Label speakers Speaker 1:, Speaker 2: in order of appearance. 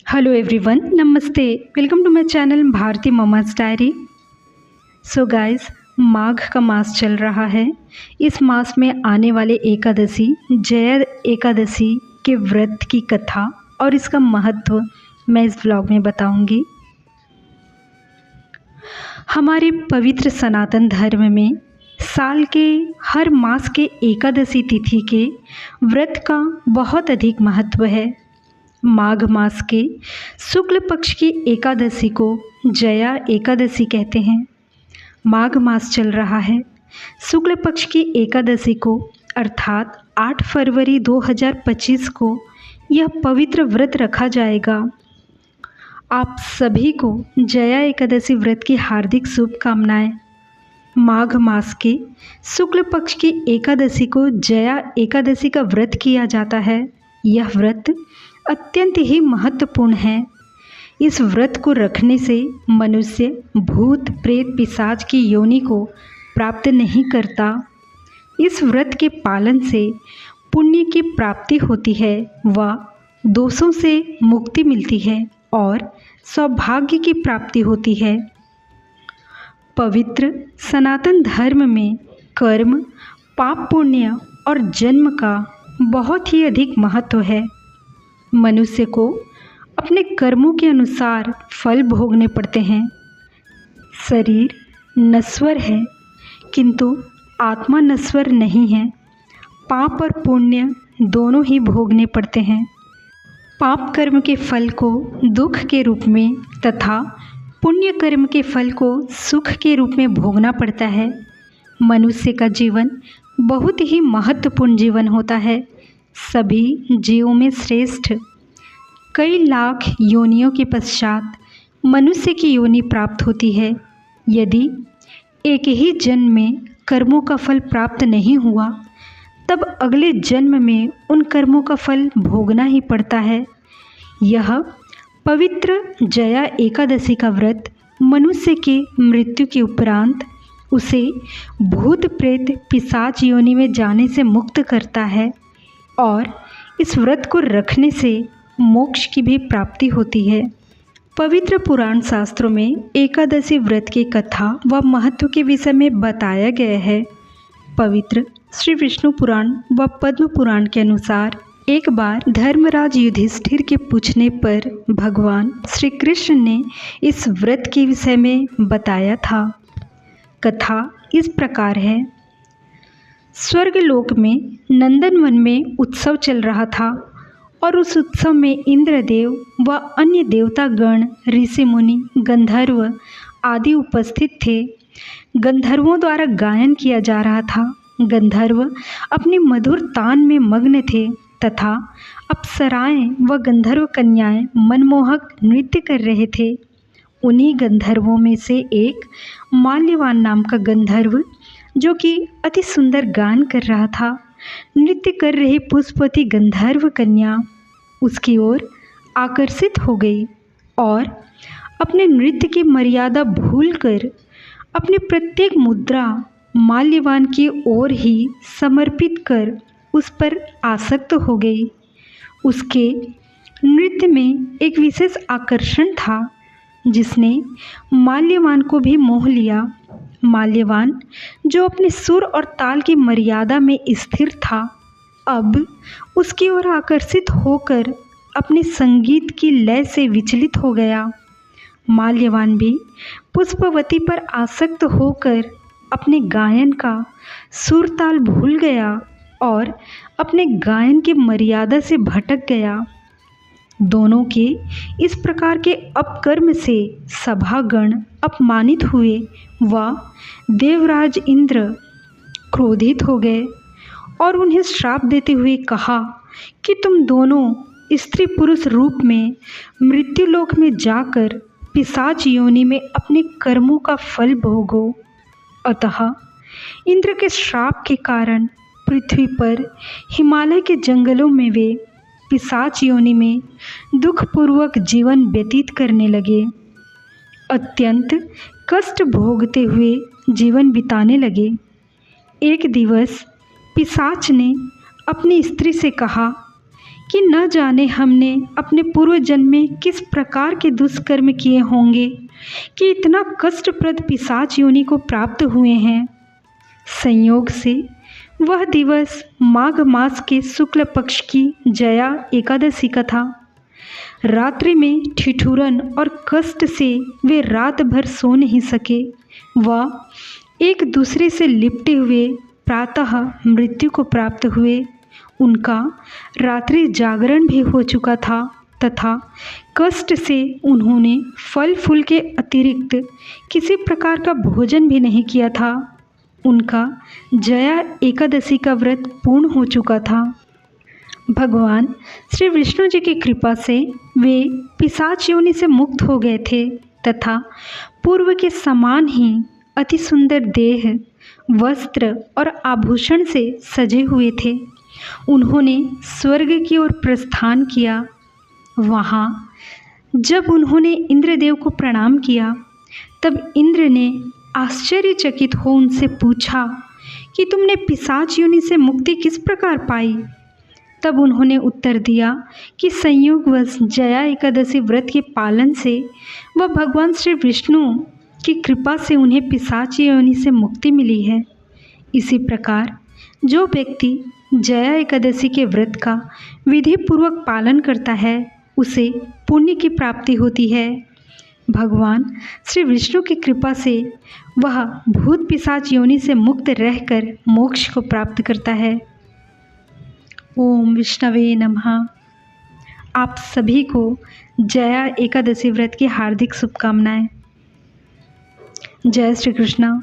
Speaker 1: Hello everyone, नमस्ते। Welcome to my channel Bharti ममाज diary. So guys, माघ का मास चल रहा है। इस मास में आने वाले एकादशी, जया एकादशी के व्रत की कथा और इसका महत्व मैं इस ब्लॉग में बताऊंगी। हमारे पवित्र सनातन धर्म में साल के हर मास के एकादशी तिथि के व्रत का बहुत अधिक महत्व है। माघ मास के शुक्ल पक्ष की एकादशी को जया एकादशी कहते हैं। माघ मास चल रहा है। शुक्ल पक्ष की एकादशी को अर्थात 8 फरवरी 2025 को यह पवित्र व्रत रखा जाएगा। आप सभी को जया एकादशी व्रत की हार्दिक शुभकामनाएं। माघ मास के शुक्ल पक्ष की एकादशी को जया एकादशी का व्रत किया जाता है। यह व्रत अत्यंत ही महत्वपूर्ण है। इस व्रत को रखने से मनुष्य भूत प्रेत पिशाच की योनि को प्राप्त नहीं करता। इस व्रत के पालन से पुण्य की प्राप्ति होती है व दोषों से मुक्ति मिलती है और सौभाग्य की प्राप्ति होती है। पवित्र सनातन धर्म में कर्म, पाप पुण्य और जन्म का बहुत ही अधिक महत्व है। मनुष्य को अपने कर्मों के अनुसार फल भोगने पड़ते हैं। शरीर नश्वर है किंतु आत्मा नश्वर नहीं है। पाप और पुण्य दोनों ही भोगने पड़ते हैं। पाप कर्म के फल को दुख के रूप में तथा पुण्य कर्म के फल को सुख के रूप में भोगना पड़ता है। मनुष्य का जीवन बहुत ही महत्वपूर्ण जीवन होता है। सभी जीवों में श्रेष्ठ। कई लाख योनियों के पश्चात मनुष्य की योनि प्राप्त होती है। यदि एक ही जन्म में कर्मों का फल प्राप्त नहीं हुआ तब अगले जन्म में उन कर्मों का फल भोगना ही पड़ता है। यह पवित्र जया एकादशी का व्रत मनुष्य के मृत्यु के उपरांत उसे भूत प्रेत पिशाच योनि में जाने से मुक्त करता है और इस व्रत को रखने से मोक्ष की भी प्राप्ति होती है। पवित्र पुराण शास्त्रों में एकादशी व्रत की कथा व महत्व के विषय में बताया गया है। पवित्र श्री विष्णु पुराण व पद्म पुराण के अनुसार एक बार धर्मराज युधिष्ठिर के पूछने पर भगवान श्री कृष्ण ने इस व्रत के विषय में बताया था। कथा इस प्रकार है। स्वर्गलोक में नंदनवन में उत्सव चल रहा था और उस उत्सव में इंद्रदेव व अन्य देवतागण, ऋषि मुनि, गंधर्व आदि उपस्थित थे। गंधर्वों द्वारा गायन किया जा रहा था। गंधर्व अपनी मधुर तान में मग्न थे तथा अप्सराएं व गंधर्व कन्याएं मनमोहक नृत्य कर रहे थे। उन्हीं गंधर्वों में से एक माल्यवान नाम का गंधर्व, जो कि अति सुंदर गान कर रहा था, नृत्य कर रही पुष्पवती गंधर्व कन्या उसकी ओर आकर्षित हो गई और अपने नृत्य की मर्यादा भूलकर अपनी प्रत्येक मुद्रा माल्यवान की ओर ही समर्पित कर उस पर आसक्त हो गई। उसके नृत्य में एक विशेष आकर्षण था जिसने माल्यवान को भी मोह लिया। माल्यवान, जो अपने सुर और ताल की मर्यादा में स्थिर था, अब उसकी ओर आकर्षित होकर अपने संगीत की लय से विचलित हो गया। माल्यवान भी पुष्पवती पर आसक्त होकर अपने गायन का सुर ताल भूल गया और अपने गायन की मर्यादा से भटक गया। दोनों के इस प्रकार के अपकर्म से सभागण अपमानित हुए व देवराज इंद्र क्रोधित हो गए और उन्हें श्राप देते हुए कहा कि तुम दोनों स्त्री पुरुष रूप में मृत्युलोक में जाकर पिशाच योनि में अपने कर्मों का फल भोगो। अतः इंद्र के श्राप के कारण पृथ्वी पर हिमालय के जंगलों में वे पिशाच योनि में दुखपूर्वक जीवन व्यतीत करने लगे। अत्यंत कष्ट भोगते हुए जीवन बिताने लगे। एक दिवस पिशाच ने अपनी स्त्री से कहा कि न जाने हमने अपने पूर्व जन्म में किस प्रकार के दुष्कर्म किए होंगे कि इतना कष्टप्रद पिशाच योनि को प्राप्त हुए हैं। संयोग से वह दिवस माघ मास के शुक्ल पक्ष की जया एकादशी का था। रात्रि में ठिठुरन और कष्ट से वे रात भर सो नहीं सके व एक दूसरे से लिपटे हुए प्रातः मृत्यु को प्राप्त हुए। उनका रात्रि जागरण भी हो चुका था तथा कष्ट से उन्होंने फल फूल के अतिरिक्त किसी प्रकार का भोजन भी नहीं किया था। उनका जया एकादशी का व्रत पूर्ण हो चुका था। भगवान श्री विष्णु जी की कृपा से वे पिशाच योनि से मुक्त हो गए थे तथा पूर्व के समान ही अति सुंदर देह, वस्त्र और आभूषण से सजे हुए थे। उन्होंने स्वर्ग की ओर प्रस्थान किया। वहाँ जब उन्होंने इंद्रदेव को प्रणाम किया तब इंद्र ने आश्चर्यचकित हो उनसे पूछा कि तुमने पिशाच योनि से मुक्ति किस प्रकार पाई। तब उन्होंने उत्तर दिया कि संयोगवश जया एकादशी व्रत के पालन से व भगवान श्री विष्णु की कृपा से उन्हें पिशाच योनि से मुक्ति मिली है। इसी प्रकार जो व्यक्ति जया एकादशी के व्रत का विधि पूर्वक पालन करता है उसे पुण्य की प्राप्ति होती है। भगवान श्री विष्णु की कृपा से वह भूत पिशाच योनि से मुक्त रहकर मोक्ष को प्राप्त करता है। ओम विष्णवे नमः। आप सभी को जया एकादशी व्रत की हार्दिक शुभकामनाएं। जय श्री कृष्ण।